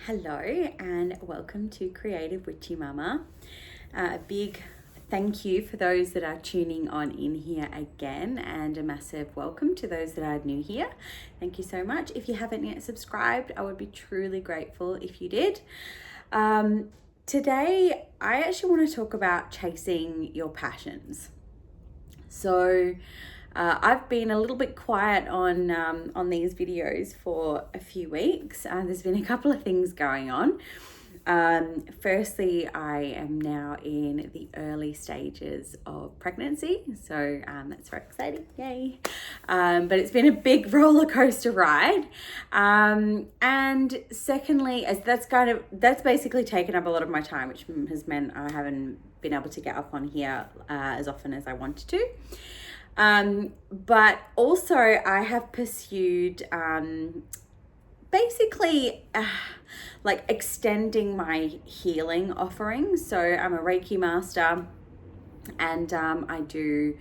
Hello and welcome to Creative Witchy Mama. A big thank you for those that are tuning on in here again, and a massive welcome to those that are new here. Thank you so much. If you haven't yet subscribed, I would be truly grateful if you did. Today, I actually want to talk about chasing your passions. I've been a little bit quiet on these videos for a few weeks. There's been a couple of things going on. Firstly, I am now in the early stages of pregnancy, so that's very exciting, yay! But it's been a big roller coaster ride. And secondly, as that's basically taken up a lot of my time, which has meant I haven't been able to get up on here as often as I wanted to. But also I have pursued like extending my healing offerings. So I'm a Reiki master, and I do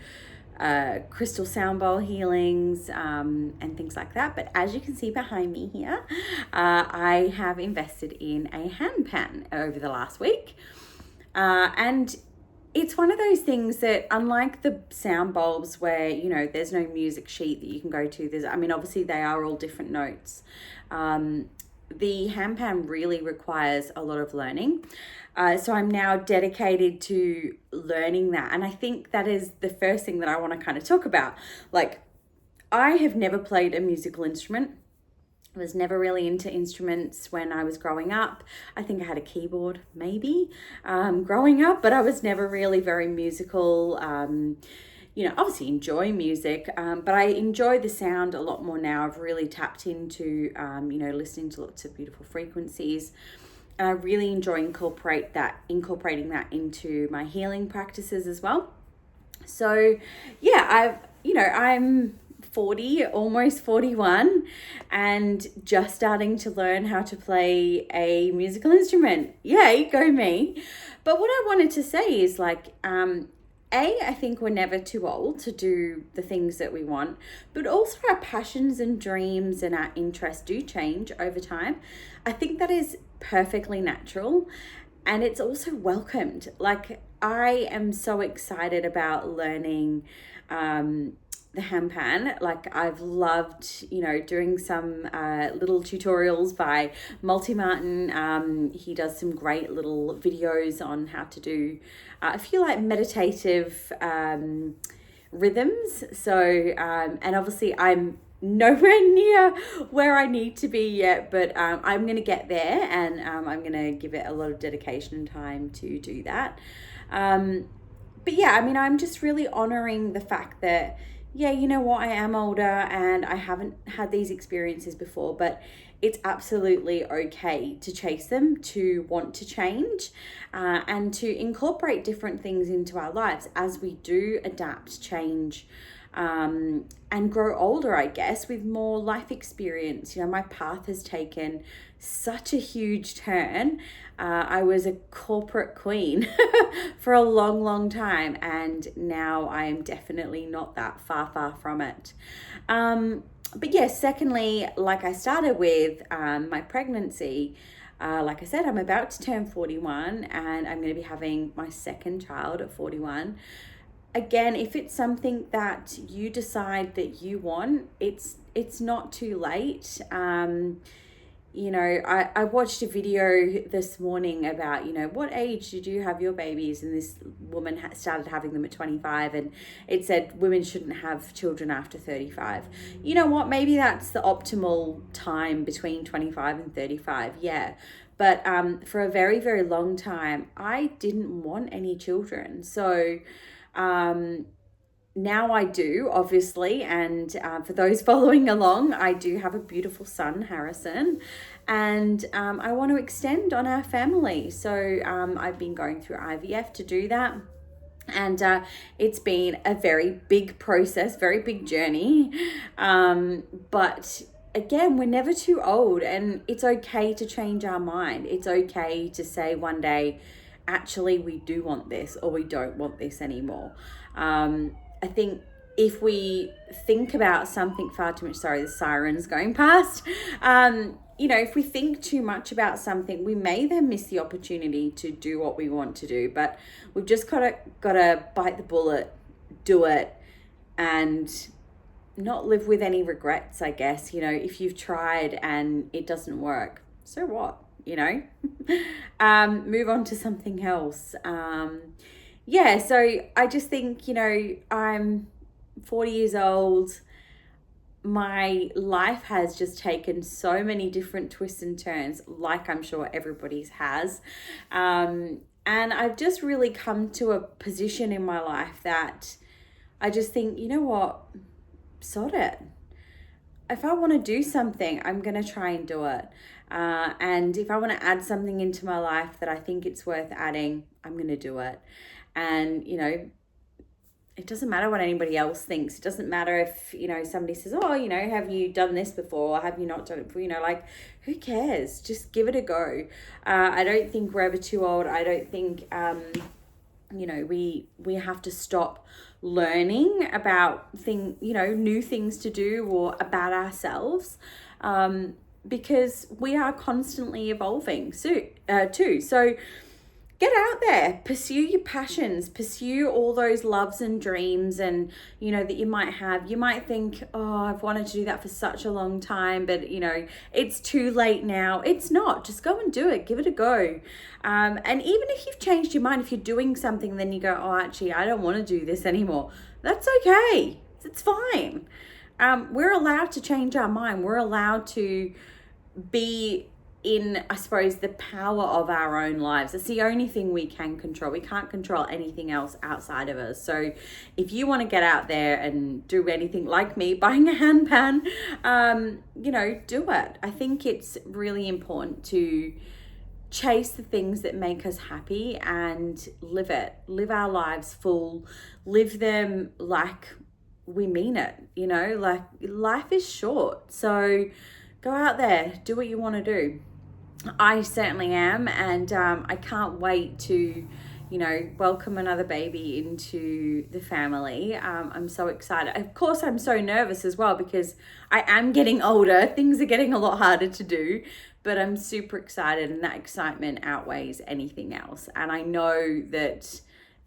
crystal sound bowl healings and things like that. But as you can see behind me here, I have invested in a hand pan over the last week, and it's one of those things that, unlike the sound bulbs where, there's no music sheet that you can go to, obviously they are all different notes. The hand pan really requires a lot of learning. So I'm now dedicated to learning that. And I think that is the first thing that I want to kind of talk about. Like, I have never played a musical instrument. I was never really into instruments when I was growing up. I think I had a keyboard maybe growing up, but I was never really very musical. Obviously enjoy music, but I enjoy the sound a lot more now. I've really tapped into, listening to lots of beautiful frequencies. And I really enjoy incorporating that into my healing practices as well. So yeah, I'm 40, almost 41, and just starting to learn how to play a musical instrument. Yay, go me. But what I wanted to say is I think we're never too old to do the things that we want, but also our passions and dreams and our interests do change over time. I think that is perfectly natural, and it's also welcomed. Like, I am so excited about learning the hand pan. Like, I've loved, doing some little tutorials by Multi Martin. He does some great little videos on how to do a few meditative rhythms. So, and obviously I'm nowhere near where I need to be yet, but I'm going to get there, and I'm going to give it a lot of dedication and time to do that. But yeah, I'm just really honoring the fact that, yeah, you know what, I am older and I haven't had these experiences before, but it's absolutely okay to chase them, to want to change, and to incorporate different things into our lives as we do adapt, change, and grow older, I guess, with more life experience. My path has taken such a huge turn. I was a corporate queen for a long, long time, and now I am definitely not that far from it. But yeah, secondly, like I started with my pregnancy, like I said, I'm about to turn 41, and I'm going to be having my second child at 41. Again, if it's something that you decide that you want, it's not too late. I watched a video this morning about, what age did you have your babies? And this woman started having them at 25, and it said women shouldn't have children after 35. You know what? Maybe that's the optimal time, between 25 and 35. Yeah. But for a very, very long time, I didn't want any children. So now I do, obviously, and for those following along, I do have a beautiful son, Harrison, and I want to extend on our family. So I've been going through IVF to do that, and it's been a very big process, very big journey, but again, we're never too old, and it's okay to change our mind. It's okay to say one day, actually, we do want this, or we don't want this anymore. I think if we think about something far too much, sorry, the siren's going past. If we think too much about something, we may then miss the opportunity to do what we want to do. But we've just gotta bite the bullet, do it, and not live with any regrets, I guess. If you've tried and it doesn't work, so what? Move on to something else. So I just think, I'm 40 years old. My life has just taken so many different twists and turns, like I'm sure everybody's has. And I've just really come to a position in my life that I just think, you know what, sod it. If I want to do something, I'm going to try and do it. And if I want to add something into my life that I think it's worth adding, I'm going to do it. And, it doesn't matter what anybody else thinks. It doesn't matter if, somebody says, oh, have you done this before? Or have you not done it before? Who cares? Just give it a go. I don't think we're ever too old. I don't think, we have to stop learning about new things to do or about ourselves, because we are constantly evolving too. So get out there, pursue your passions, pursue all those loves and dreams and, that you might have. You might think, oh, I've wanted to do that for such a long time, but, it's too late now. It's not. Just go and do it. Give it a go. And even if you've changed your mind, if you're doing something, then you go, oh, actually, I don't want to do this anymore. That's okay. It's fine. We're allowed to change our mind. We're allowed to be in, I suppose, the power of our own lives. It's the only thing we can control. We can't control anything else outside of us. So if you want to get out there and do anything like me, buying a handpan, do it. I think it's really important to chase the things that make us happy and live our lives full, live them like we mean it, like life is short. So go out there, do what you want to do. I certainly am, and I can't wait to, welcome another baby into the family. I'm so excited. Of course, I'm so nervous as well because I am getting older. Things are getting a lot harder to do, but I'm super excited, and that excitement outweighs anything else. And I know that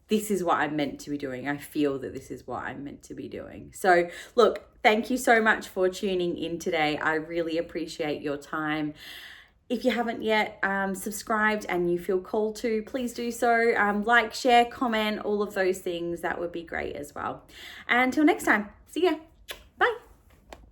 this is what I'm meant to be doing. I feel that this is what I'm meant to be doing. So look, thank you so much for tuning in today. I really appreciate your time. If you haven't yet subscribed and you feel called to, please do so. Like, share, comment, all of those things. That would be great as well. And until next time, see ya.